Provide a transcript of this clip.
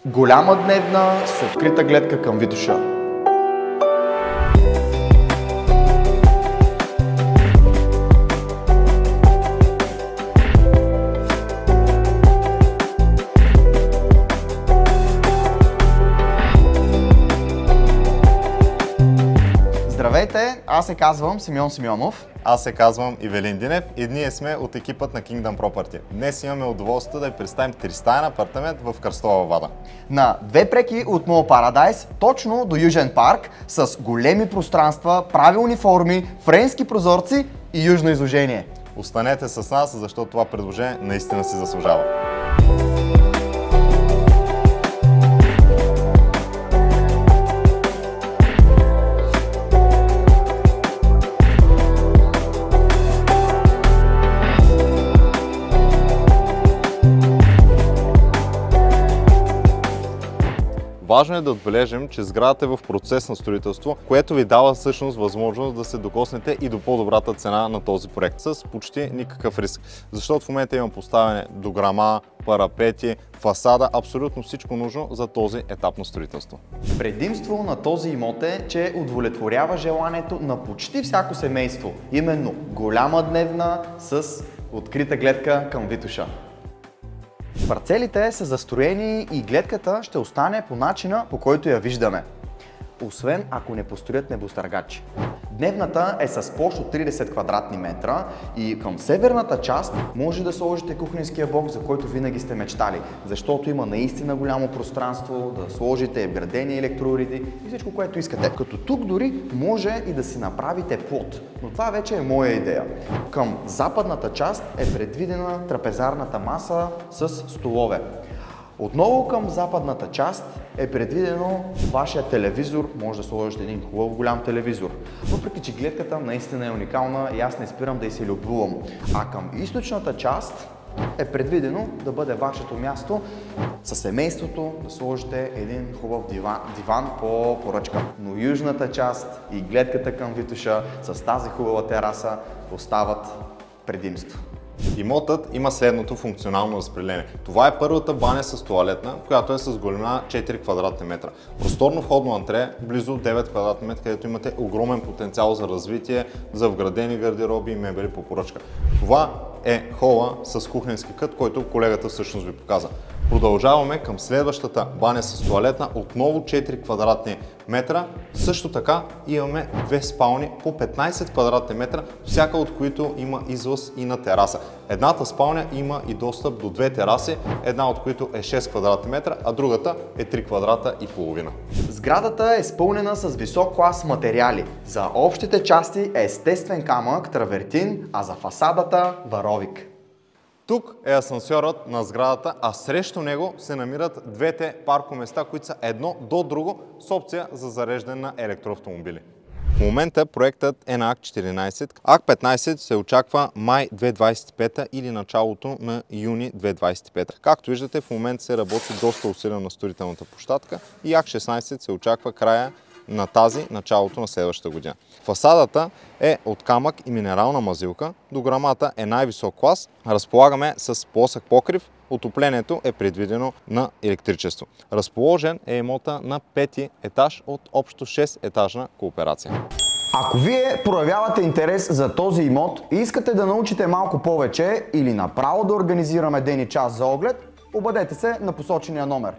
Голяма дневна с открита гледка към Витоша. Здравейте, аз се казвам Симеон Симеонов. Аз се казвам Ивелин Динев и ние сме от екипът на Kingdom Property. Днес имаме удоволствието да ви представим 3-стаен апартамент в Кръстова вада. На две преки от Mall Paradise, точно до Южен парк, с големи пространства, правилни форми, френски прозорци и южно изложение. Останете с нас, защото това предложение наистина си заслужава. Важно е да отбележим, че сградата е в процес на строителство, което ви дава всъщност възможност да се докоснете и до по-добрата цена на този проект с почти никакъв риск. Защото в момента има поставяне дограма, парапети, фасада, абсолютно всичко нужно за този етап на строителство. Предимство на този имот е, че удовлетворява желанието на почти всяко семейство. Именно голяма дневна с открита гледка към Витоша. Парцелите са застроени и гледката ще остане по начина, по който я виждаме. Освен ако не построят небостъргачи. Дневната е с площ от 30 квадратни метра и към северната част може да сложите кухненския блок, за който винаги сте мечтали. Защото има наистина голямо пространство, да сложите вградени електроуреди и всичко, което искате. Като тук дори може и да си направите плот. Но това вече е моя идея. Към западната част е предвидена трапезарната маса с столове. Отново към западната част е предвидено вашия телевизор, може да сложите един хубав голям телевизор. Въпреки че гледката наистина е уникална и аз не спирам да й се любувам. А към източната част е предвидено да бъде вашето място със семейството, да сложите един хубав диван по поръчка. Но южната част и гледката към Витоша с тази хубава тераса остават предимство. Имотът има следното функционално разпределение. Това е първата баня с тоалетна, която е с големина 4 квадратни метра. Просторно входно антре, близо 9 квадратни метра, където имате огромен потенциал за развитие, за вградени гардероби и мебели по поръчка. Това е хола с кухненски кът, който колегата всъщност ви показа. Продължаваме към следващата баня с тоалетна, отново 4 квадратни метра. Също така имаме две спални по 15 квадратни метра, всяка от които има излаз и на тераса. Едната спалня има и достъп до две тераси, една от които е 6 квадратни метра, а другата е 3 квадрата и половина. Сградата е изпълнена с висок клас материали. За общите части е естествен камък, травертин, а за фасадата варовик. Тук е асансьорът на сградата, а срещу него се намират двете паркоместа, които са едно до друго с опция за зареждане на електроавтомобили. В момента проектът е на Акт 14. Акт 15 се очаква май 2025 или началото на юни 2025. Както виждате, в момента се работи доста усилено на строителната площадка и Акт 16 се очаква края на тази, началото на следващата година. Фасадата е от камък и минерална мазилка, дограмата е най-висок клас, разполагаме с плосък покрив, отоплението е предвидено на електричество. Разположен е имота на 5-ти етаж от общо 6-етажна кооперация. Ако вие проявявате интерес за този имот и искате да научите малко повече или направо да организираме ден и час за оглед, обадете се на посочения номер.